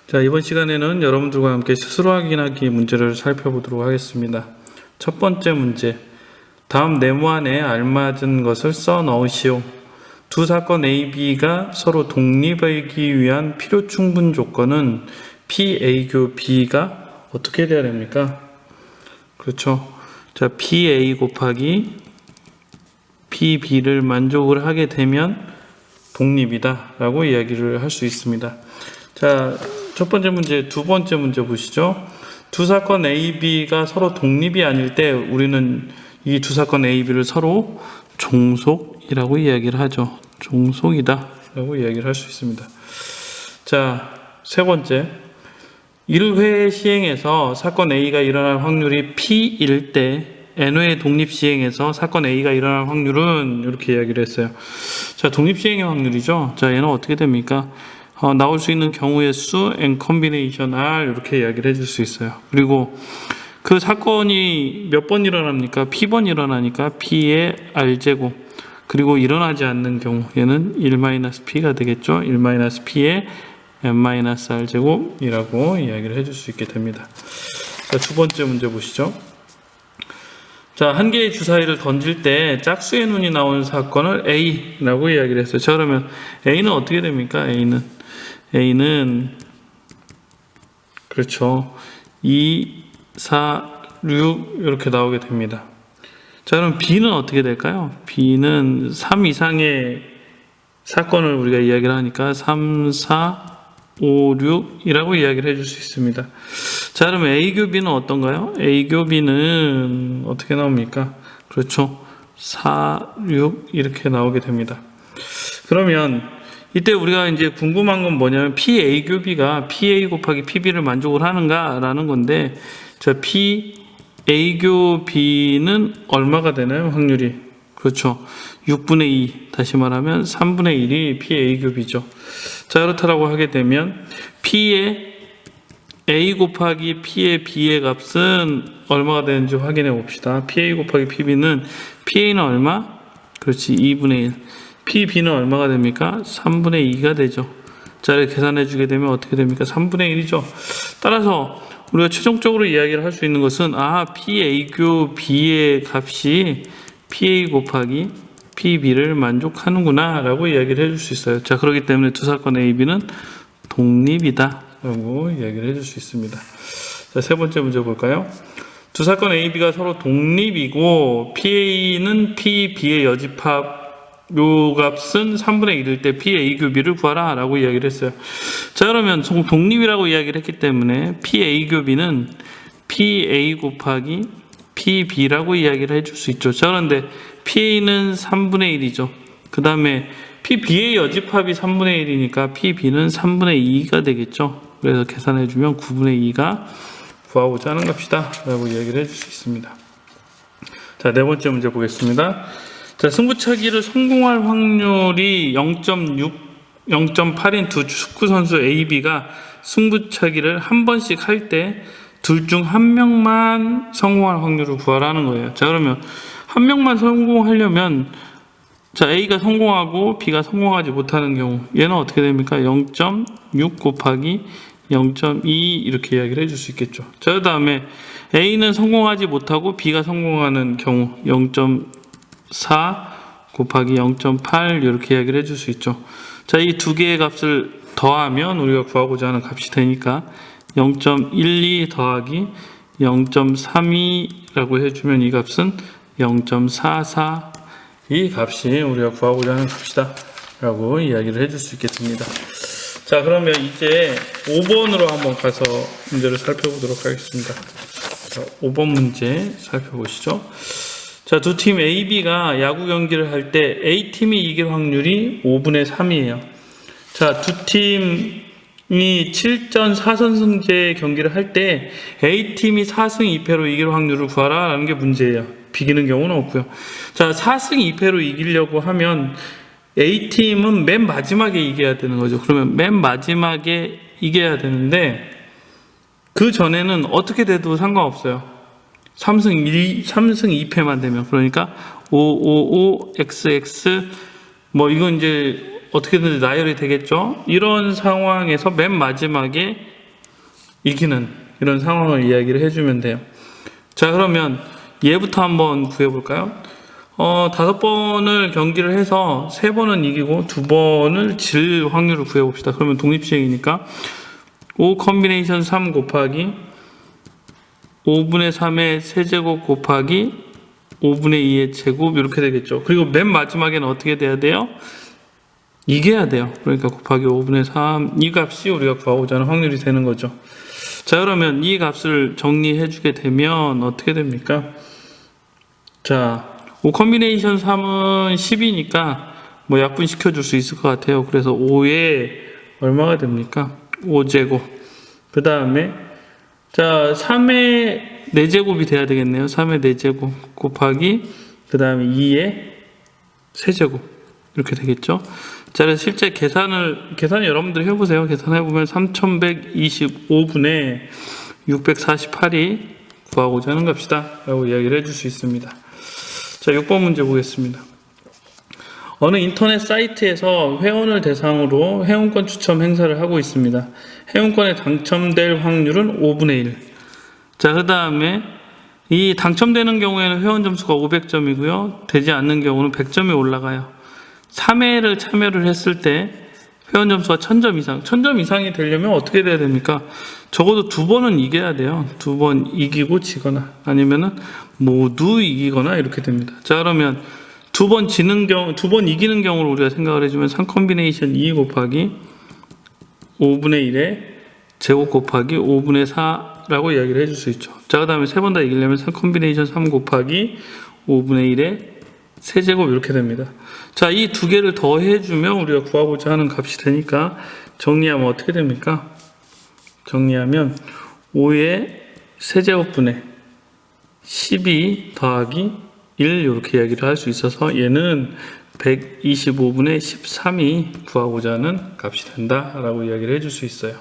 자, 이번 시간에는 여러분들과 함께 스스로 확인하기 문제를 살펴보도록 하겠습니다. 첫 번째 문제. 다음 네모안에 알맞은 것을 써 넣으시오. 두 사건 A, B가 서로 독립하기 위한 필요 충분 조건은 P, A 교 B가 어떻게 돼야 됩니까? 그렇죠. 자, P, A 곱하기 P, B를 만족을 하게 되면 독립이다 라고 이야기를 할 수 있습니다. 자, 첫 번째 문제, 두 번째 문제 보시죠. 두 사건 A, B가 서로 독립이 아닐 때 우리는 이 두 사건 A, B를 서로 종속이라고 이야기를 하죠. 종속이다 라고 이야기를 할 수 있습니다. 자, 세 번째. 1회 시행에서 사건 A가 일어날 확률이 P일 때 N회 독립 시행에서 사건 A가 일어날 확률은 이렇게 이야기를 했어요. 자, 독립 시행의 확률이죠. 자, 얘는 어떻게 됩니까? 나올 수 있는 경우의 수 N 컨비네이션 R 이렇게 이야기를 해줄 수 있어요. 그리고 그 사건이 몇 번 일어납니까? P번 일어나니까 P의 R제곱. 그리고 일어나지 않는 경우 얘는 1-P가 되겠죠. 1-P의 n-r제곱이라고 이야기를 해줄 수 있게 됩니다. 자, 두 번째 문제 보시죠. 자, 한 개의 주사위를 던질 때 짝수의 눈이 나오는 사건을 A라고 이야기를 했어요. 자, 그러면 A는 어떻게 됩니까? A는 그렇죠. 2, 4, 6 이렇게 나오게 됩니다. 자, 그럼 B는 어떻게 될까요? B는 3 이상의 사건을 우리가 이야기를 하니까 3, 4, 5, 6이라고 이야기를 해줄 수 있습니다. 자, 그럼 A 교 B는 어떤가요? A 교 B는 어떻게 나옵니까? 그렇죠. 4, 6 이렇게 나오게 됩니다. 그러면 이때 우리가 이제 궁금한 건 뭐냐면 PA 교 B가 PA 곱하기 PB를 만족을 하는가라는 건데, 자, PA 교 B는 얼마가 되나요? 확률이. 그렇죠. 6분의 2, 다시 말하면 3분의 1이 PA 교 B죠. 자, 그렇다라고 하게 되면 P의 A 곱하기 P의 B의 값은 얼마가 되는지 확인해 봅시다. PA 곱하기 PB는 PA는 얼마? 그렇지, 2분의 1. PB는 얼마가 됩니까? 3분의 2가 되죠. 자, 이렇게 계산해 주게 되면 어떻게 됩니까? 3분의 1이죠. 따라서 우리가 최종적으로 이야기를 할 수 있는 것은 PA 교 B의 값이 PA 곱하기 PB를 만족하는구나 라고 이야기를 해줄 수 있어요. 자, 그렇기 때문에 두 사건 A, B는 독립이다 라고 이야기를 해줄 수 있습니다. 자, 세 번째 문제 볼까요? 두 사건 A, B가 서로 독립이고 PA는 PB의 여집합 요 값은 3분의 1일 때 PA 교 B를 구하라 라고 이야기를 했어요. 자, 그러면 독립이라고 이야기를 했기 때문에 PA 교 B는 PA 곱하기 PB라고 이야기를 해줄 수 있죠. 자, 그런데 PA는 3분의 1이죠. 그 다음에 PB의 여집합이 3분의 1이니까 PB는 3분의 2가 되겠죠. 그래서 계산해주면 9분의 2가 구하고자 하는 값이다 라고 이야기를 해줄 수 있습니다. 자, 네 번째 문제 보겠습니다. 자, 승부차기를 성공할 확률이 0.6, 0.8인 두 축구선수 A, B가 승부차기를 한 번씩 할 때 둘 중 한 명만 성공할 확률을 구하라는 거예요. 자, 그러면 한 명만 성공하려면, 자, A가 성공하고 B가 성공하지 못하는 경우 얘는 어떻게 됩니까? 0.6 곱하기 0.2 이렇게 이야기를 해줄 수 있겠죠. 자, 그 다음에 A는 성공하지 못하고 B가 성공하는 경우 0.4 곱하기 0.8 이렇게 이야기를 해줄 수 있죠. 자, 이 두 개의 값을 더하면 우리가 구하고자 하는 값이 되니까 0.12 더하기 0.32라고 해주면 이 값은 0.44 이 값이 우리가 구하고자 하는 값이다 라고 이야기를 해줄 수 있겠습니다. 자, 그러면 이제 5번으로 한번 가서 문제를 살펴보도록 하겠습니다. 자, 5번 문제 살펴보시죠. 자, 두 팀 A, B가 야구 경기를 할 때 A팀이 이길 확률이 5분의 3이에요. 자, 두 팀이 7전 4선승제 경기를 할 때 A팀이 4승 2패로 이길 확률을 구하라 라는 게 문제예요. 비기는 경우는 없고요. 자, 4승 2패로 이기려고 하면 A팀은 맨 마지막에 이겨야 되는 거죠. 그러면 맨 마지막에 이겨야 되는데 그 전에는 어떻게 돼도 상관없어요. 3승 2패만 되면. 그러니까 5, XX 이건 이제 어떻게든 나열이 되겠죠. 이런 상황에서 맨 마지막에 이기는 이런 상황을 이야기를 해주면 돼요. 자, 그러면 얘부터 한번 구해볼까요? 5번을 경기를 해서 3번은 이기고 2번을 질 확률을 구해봅시다. 그러면 독립시행이니까 5 컨비네이션 3 곱하기 5분의 3의 세제곱 곱하기 5분의 2의 제곱 이렇게 되겠죠. 그리고 맨 마지막에는 어떻게 돼야 돼요? 이겨야 돼요. 그러니까 곱하기 5분의 3 이 값이 우리가 구하고자 하는 확률이 되는 거죠. 자, 그러면 이 값을 정리해 주게 되면 어떻게 됩니까? 자, 5 컨비네이션 3은 10이니까 뭐 약분시켜 줄 수 있을 것 같아요. 그래서 5에 얼마가 됩니까? 5제곱. 그 다음에 자, 3의 4제곱이 돼야 되겠네요. 3의 4제곱 곱하기 그 다음에 2의 세제곱 이렇게 되겠죠. 자, 그래서 실제 계산 여러분들 해보세요. 계산해보면 3125분의 648이 구하고자 하는 값이다 라고 이야기를 해줄 수 있습니다. 자, 6번 문제 보겠습니다. 어느 인터넷 사이트에서 회원을 대상으로 회원권 추첨 행사를 하고 있습니다. 회원권에 당첨될 확률은 5분의 1. 자, 그 다음에 이 당첨되는 경우에는 회원 점수가 500점이고요. 되지 않는 경우는 100점이 올라가요. 3회를 참여를 했을 때 회원 점수가 1000점 이상, 1000점 이상이 되려면 어떻게 돼야 됩니까? 적어도 2번은 이겨야 돼요. 2번 이기고 지거나 아니면은 모두 이기거나 이렇게 됩니다. 자, 그러면 2번 이기는 경우를 우리가 생각을 해주면 3 컨비네이션 2 곱하기 5분의 1의 제곱 곱하기 5분의 4라고 이야기를 해줄 수 있죠. 자, 그 다음에 3번 다 이기려면 3 컨비네이션 3 곱하기 5분의 1의 세제곱 이렇게 됩니다. 자, 이 두 개를 더해주면 우리가 구하고자 하는 값이 되니까 정리하면 어떻게 됩니까? 정리하면 5의 세제곱분의 12 더하기 1 이렇게 이야기를 할 수 있어서 얘는 125분의 13이 구하고자 하는 값이 된다라고 이야기를 해줄 수 있어요.